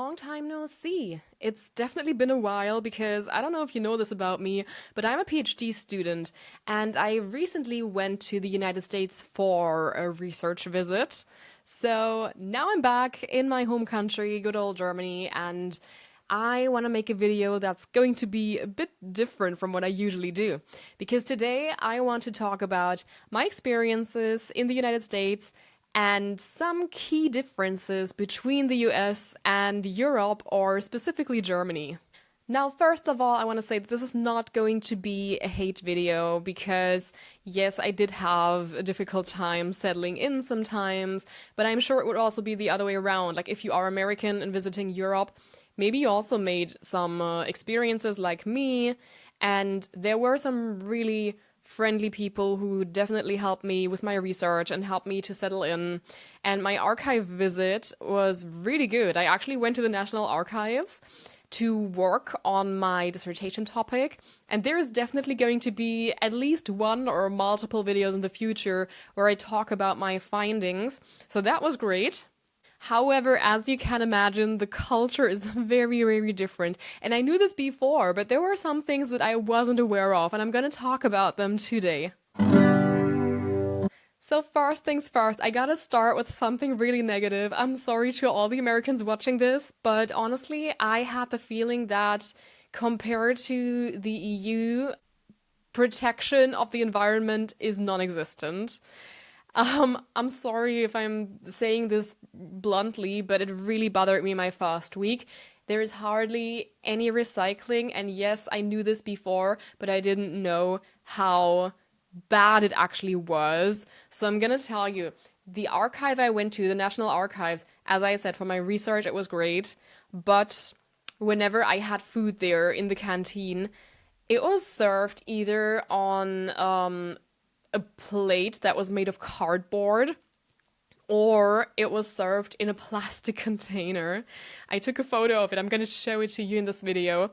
Long time no see. It's definitely been a while because I don't know if you know this about me, but I'm a PhD student and I recently went to the United States for a research visit. So now I'm back in my home country, good old Germany, and I want to make a video that's going to be a bit different from what I usually do. Because today I want to talk about my experiences in the United States and some key differences between the US and Europe, or specifically Germany. Now, first of all, I want to say that this is not going to be a hate video because, yes, I did have a difficult time settling in sometimes, but I'm sure it would also be the other way around. Like, if you are American and visiting Europe, maybe you also made some experiences like me, and there were some really friendly people who definitely helped me with my research and helped me to settle in. And my archive visit was really good. I actually went to the National Archives to work on my dissertation topic, and there is definitely going to be at least one or multiple videos in the future where I talk about my findings. So that was great. However, as you can imagine, the culture is very, very different. And I knew this before, but there were some things that I wasn't aware of, and I'm going to talk about them today. So first things first, I gotta start with something really negative. I'm sorry to all the Americans watching this, but honestly, I had the feeling that compared to the EU, protection of the environment is non-existent. I'm sorry if I'm saying this bluntly, but it really bothered me my first week. There is hardly any recycling, and yes, I knew this before, but I didn't know how bad it actually was. So I'm gonna tell you, the archive I went to, the National Archives, as I said, for my research, it was great, but whenever I had food there in the canteen, it was served either on a plate that was made of cardboard, or it was served in a plastic container. I took a photo of it. I'm going to show it to you in this video.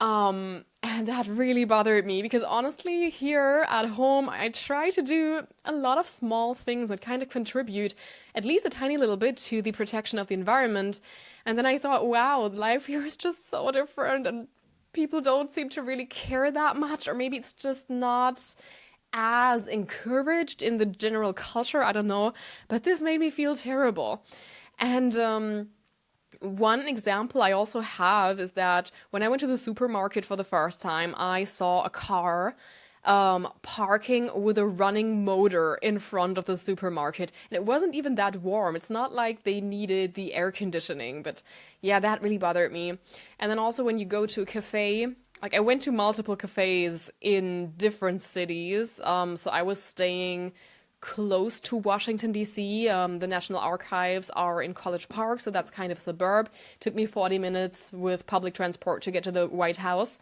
And that really bothered me because honestly, here at home, I try to do a lot of small things that kind of contribute at least a tiny little bit to the protection of the environment. And then I thought, wow, life here is just so different and people don't seem to really care that much, or maybe it's just not as encouraged in the general culture. I don't know, but this made me feel terrible. And one example I also have is that when I went to the supermarket for the first time, I saw a car parking with a running motor in front of the supermarket. And it wasn't even that warm. It's not like they needed the air conditioning, but yeah, that really bothered me. And then also when you go to a cafe, like I went to multiple cafes in different cities. So I was staying close to Washington, D.C. The National Archives are in College Park, so that's kind of suburb. Took me 40 minutes with public transport to get to the White House.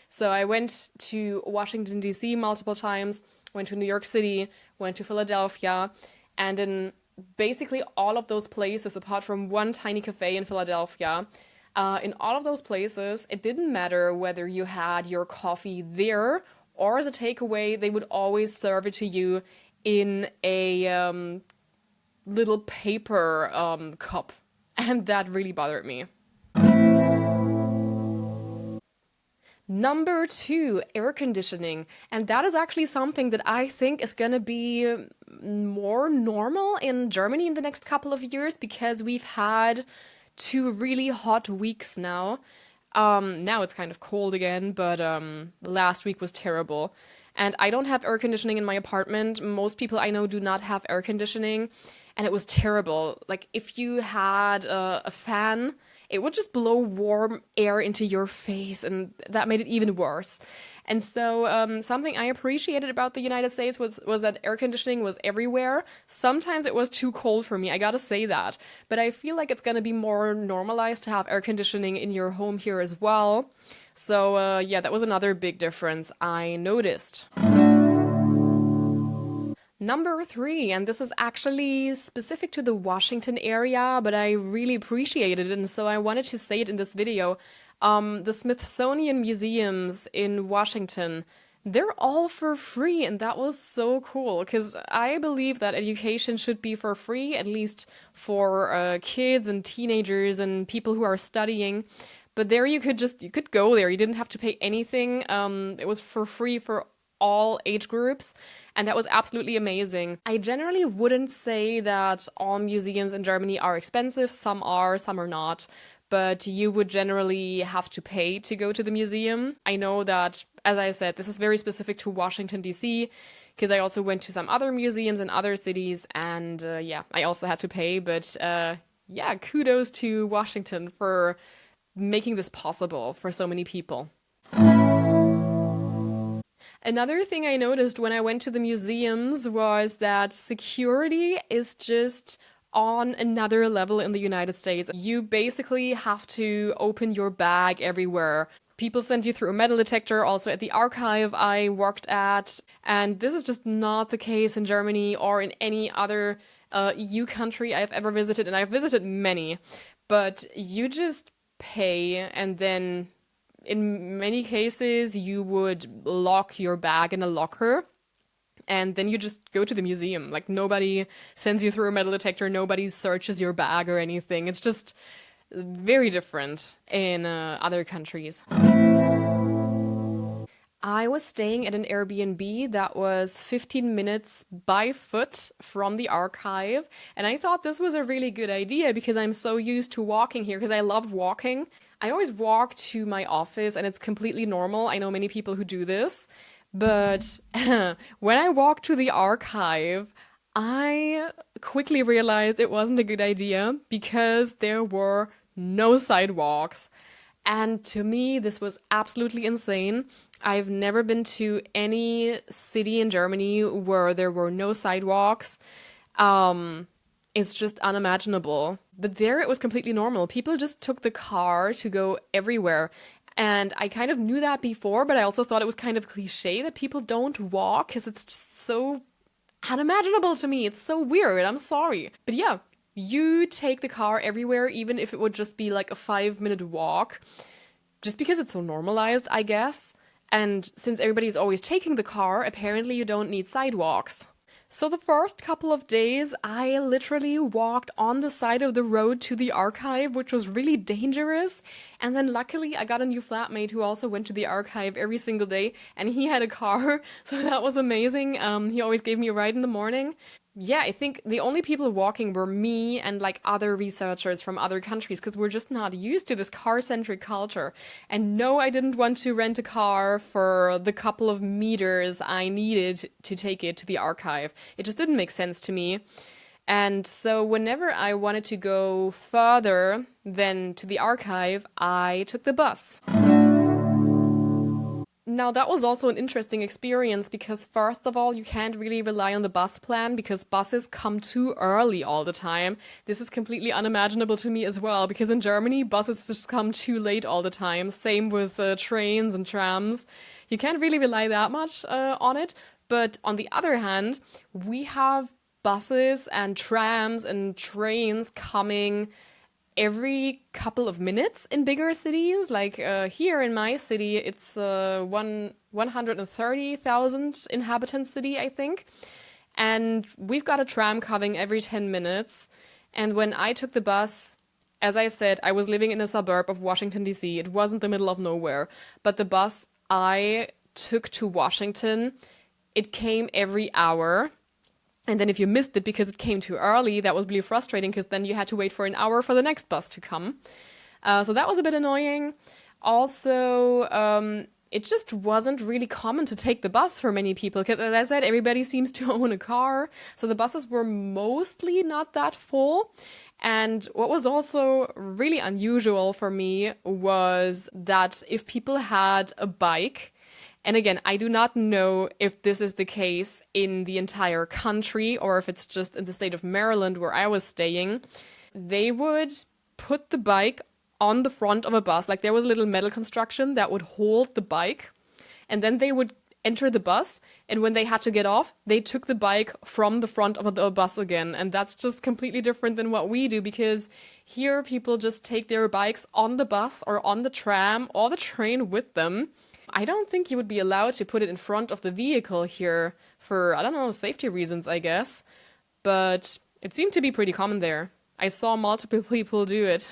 So I went to Washington, D.C. multiple times, went to New York City, went to Philadelphia, and in basically all of those places, apart from one tiny cafe in Philadelphia, in all of those places, it didn't matter whether you had your coffee there or as a takeaway, they would always serve it to you in a little paper cup. And that really bothered me. Number two, air conditioning. And that is actually something that I think is going to be more normal in Germany in the next couple of years because we've had two really hot weeks now. Now it's kind of cold again, but last week was terrible. And I don't have air conditioning in my apartment. Most people I know do not have air conditioning, and it was terrible. Like, if you had a fan, it would just blow warm air into your face, and that made it even worse. And so, something I appreciated about the United States was that air conditioning was everywhere. Sometimes it was too cold for me, I gotta say that. But I feel like it's gonna be more normalized to have air conditioning in your home here as well. So, yeah, that was another big difference I noticed. Number three, and this is actually specific to the Washington area, but I really appreciated it, and so I wanted to say it in this video. The Smithsonian Museums in Washington, They're all for free, and that was so cool because I believe that education should be for free, at least for kids and teenagers and people who are studying. But there you could go there. You didn't have to pay anything. It was for free for all age groups, and that was absolutely amazing. I generally wouldn't say that all museums in Germany are expensive. Some are not, but you would generally have to pay to go to the museum. I know that, as I said, this is very specific to Washington, D.C., because I also went to some other museums in other cities, and yeah, I also had to pay, but yeah, kudos to Washington for making this possible for so many people. Another thing I noticed when I went to the museums was that security is just on another level in the United States. You basically have to open your bag everywhere. People send you through a metal detector, also at the archive I worked at. And this is just not the case in Germany or in any other EU country I've ever visited, and I've visited many. But you just pay, and then in many cases, you would lock your bag in a locker and then you just go to the museum. Like, nobody sends you through a metal detector, nobody searches your bag or anything. It's just very different in other countries. I was staying at an Airbnb that was 15 minutes by foot from the archive, and I thought this was a really good idea because I'm so used to walking here because I love walking. I always walk to my office and it's completely normal. I know many people who do this, but when I walked to the archive, I quickly realized it wasn't a good idea because there were no sidewalks. And to me, this was absolutely insane. I've never been to any city in Germany where there were no sidewalks. Um, it's just unimaginable. But there it was completely normal. People just took the car to go everywhere. And I kind of knew that before, but I also thought it was kind of cliche that people don't walk because it's just so unimaginable to me. It's so weird. I'm sorry. But yeah, you take the car everywhere, even if it would just be like a 5 minute walk, just because it's so normalized, I guess. And since everybody's always taking the car, apparently you don't need sidewalks. So the first couple of days, I literally walked on the side of the road to the archive, which was really dangerous. And then luckily, I got a new flatmate who also went to the archive every single day, and he had a car, so that was amazing. He always gave me a ride in the morning. Yeah, I think the only people walking were me and like other researchers from other countries because we're just not used to this car centric culture. And no, I didn't want to rent a car for the couple of meters I needed to take it to the archive. It just didn't make sense to me. And so, whenever I wanted to go further than to the archive, I took the bus. Now, that was also an interesting experience because, first of all, you can't really rely on the bus plan because buses come too early all the time. This is completely unimaginable to me as well because in Germany, buses just come too late all the time. Same with trains and trams. You can't really rely that much on it. But on the other hand, we have buses and trams and trains coming every couple of minutes in bigger cities. Like here in my city, it's 130,000 inhabitant city, I think. And we've got a tram coming every 10 minutes. And when I took the bus, as I said, I was living in a suburb of Washington, D.C. It wasn't the middle of nowhere. But the bus I took to Washington, it came every hour. And then if you missed it because it came too early, that was really frustrating because then you had to wait for an hour for the next bus to come. So that was a bit annoying. Also, it just wasn't really common to take the bus for many people because, as I said, everybody seems to own a car. So the buses were mostly not that full. And what was also really unusual for me was that if people had a bike, and again, I do not know if this is the case in the entire country or if it's just in the state of Maryland where I was staying. They would put the bike on the front of a bus. Like there was a little metal construction that would hold the bike. And then they would enter the bus. And when they had to get off, they took the bike from the front of the bus again. And that's just completely different than what we do because here people just take their bikes on the bus or on the tram or the train with them. I don't think you would be allowed to put it in front of the vehicle here for, I don't know, safety reasons, I guess. But it seemed to be pretty common there. I saw multiple people do it.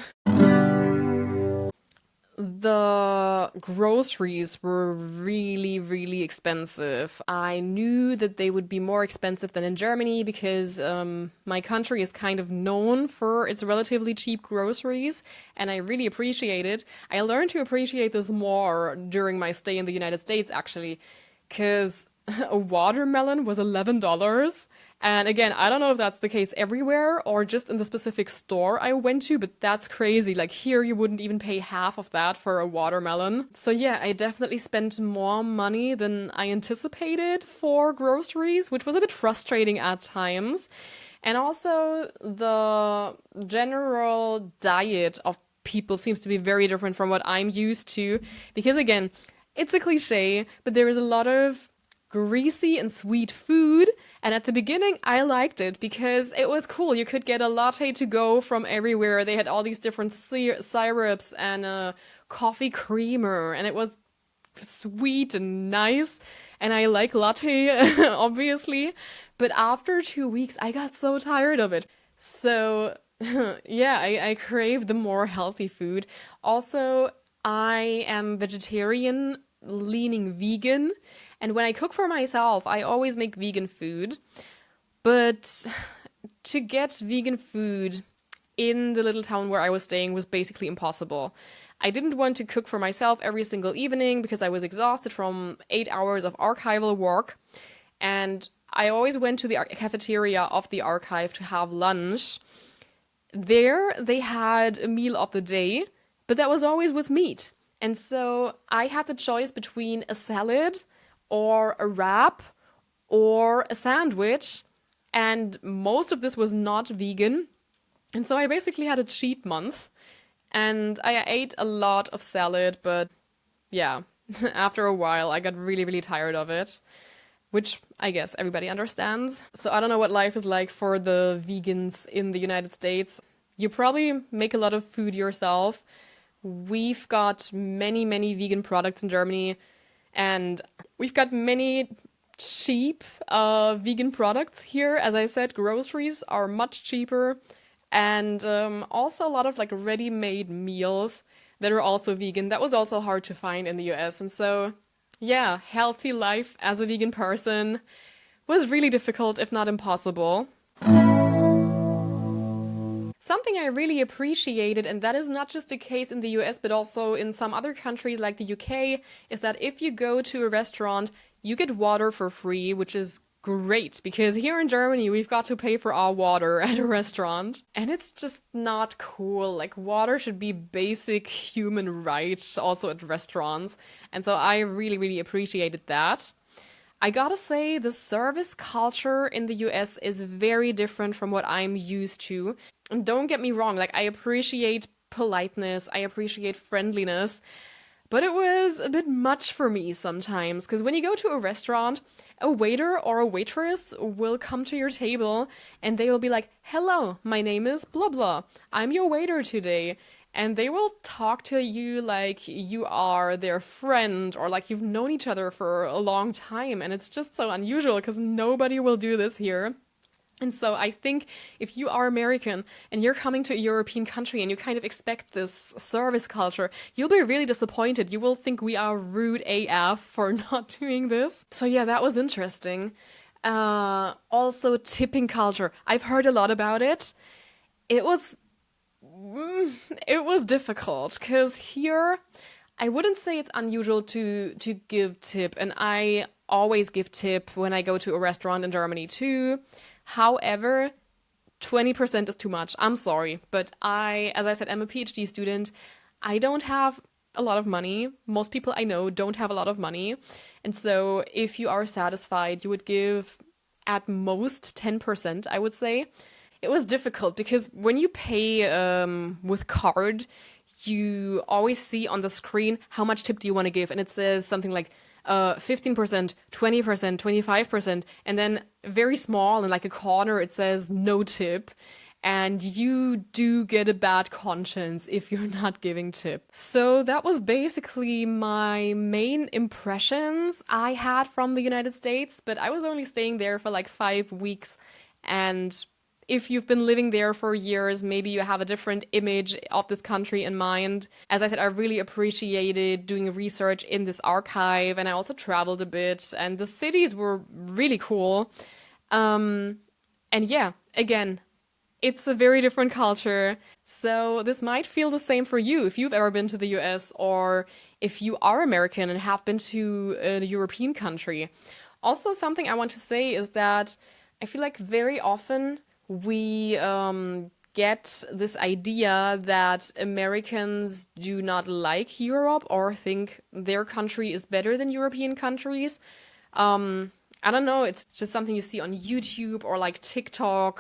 The groceries were really, really expensive. I knew that they would be more expensive than in Germany because my country is kind of known for its relatively cheap groceries, and I really appreciate it. I learned to appreciate this more during my stay in the United States, actually, because a watermelon was $11. And again, I don't know if that's the case everywhere or just in the specific store I went to, but that's crazy. Like here, you wouldn't even pay half of that for a watermelon. So yeah, I definitely spent more money than I anticipated for groceries, which was a bit frustrating at times. And also, the general diet of people seems to be very different from what I'm used to. Because again, it's a cliche, but there is a lot of greasy and sweet food. And at the beginning, I liked it because it was cool. You could get a latte to go from everywhere. They had all these different syrups and a coffee creamer, and it was sweet and nice. And I like latte, obviously. But after 2 weeks, I got so tired of it. So, yeah, I crave the more healthy food. Also, I am vegetarian, leaning vegan. And when I cook for myself, I always make vegan food. But to get vegan food in the little town where I was staying was basically impossible. I didn't want to cook for myself every single evening because I was exhausted from 8 hours of archival work. And I always went to the cafeteria of the archive to have lunch. There, they had a meal of the day, but that was always with meat. And so I had the choice between a salad or a wrap or a sandwich, and most of this was not vegan. And so I basically had a cheat month, and I ate a lot of salad, but yeah, after a while I got really, really tired of it, which I guess everybody understands. So I don't know what life is like for the vegans in the United States. You probably make a lot of food yourself. We've got many, many vegan products in Germany, and we've got many cheap vegan products here. As I said, groceries are much cheaper, and also a lot of like ready-made meals that are also vegan. That was also hard to find in the US. And so, yeah, healthy life as a vegan person was really difficult, if not impossible. Something I really appreciated, and that is not just the case in the US, but also in some other countries like the UK, is that if you go to a restaurant, you get water for free, which is great, because here in Germany, we've got to pay for our water at a restaurant. And it's just not cool. Like, water should be basic human rights also at restaurants. And so I really, really appreciated that. I gotta say, the service culture in the US is very different from what I'm used to. And don't get me wrong, like, I appreciate politeness, I appreciate friendliness, but it was a bit much for me sometimes. Because when you go to a restaurant, a waiter or a waitress will come to your table and they will be like, "Hello, my name is blah blah. I'm your waiter today." And they will talk to you like you are their friend or like you've known each other for a long time. And it's just so unusual because nobody will do this here. And so I think if you are American and you're coming to a European country and you kind of expect this service culture, you'll be really disappointed. You will think we are rude AF for not doing this. So yeah, that was interesting. Also, tipping culture. I've heard a lot about it. It was difficult because here I wouldn't say it's unusual to give tip, and I always give tip when I go to a restaurant in Germany too. However, 20% is too much. I'm sorry, but as I said, I'm a PhD student. I don't have a lot of money. Most people I know don't have a lot of money. And so if you are satisfied, you would give at most 10%, I would say. It was difficult because when you pay with card, you always see on the screen how much tip do you want to give. And it says something like 15%, 20%, 25%. And then very small in like a corner, it says no tip. and you do get a bad conscience if you're not giving tips. So that was basically my main impressions I had from the United States, but I was only staying there for like 5 weeks, and if you've been living there for years, maybe you have a different image of this country in mind. As I said, I really appreciated doing research in this archive, and I also traveled a bit, and the cities were really cool. Um, and yeah, again, it's a very different culture. So this might feel the same for you if you've ever been to the US or if you are American and have been to a European country. Also, something I want to say is that I feel like very often we get this idea that Americans do not like Europe or think their country is better than European countries. I don't know, it's just something you see on YouTube or like TikTok,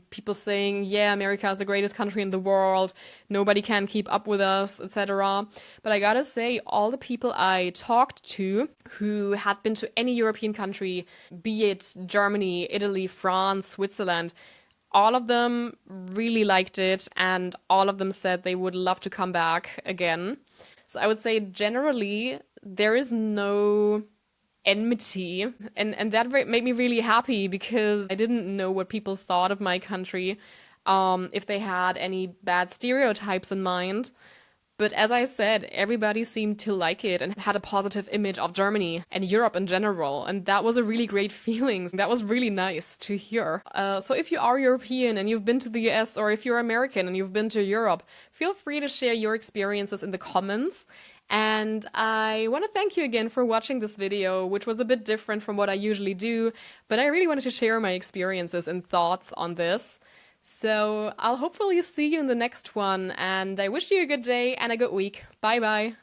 people saying, yeah, America is the greatest country in the world, nobody can keep up with us, etc. But I gotta say, all the people I talked to who had been to any European country, be it Germany, Italy, France, Switzerland, all of them really liked it, and all of them said they would love to come back again. So I would say generally, there is no enmity, and that made me really happy because I didn't know what people thought of my country, if they had any bad stereotypes in mind. But as I said, everybody seemed to like it and had a positive image of Germany and Europe in general, and that was a really great feeling. That was really nice to hear. So if you are European and you've been to the US, or if you're American and you've been to Europe, feel free to share your experiences in the comments. And I want to thank you again for watching this video, which was a bit different from what I usually do, but I really wanted to share my experiences and thoughts on this. So I'll hopefully see you in the next one, and I wish you a good day and a good week. Bye bye.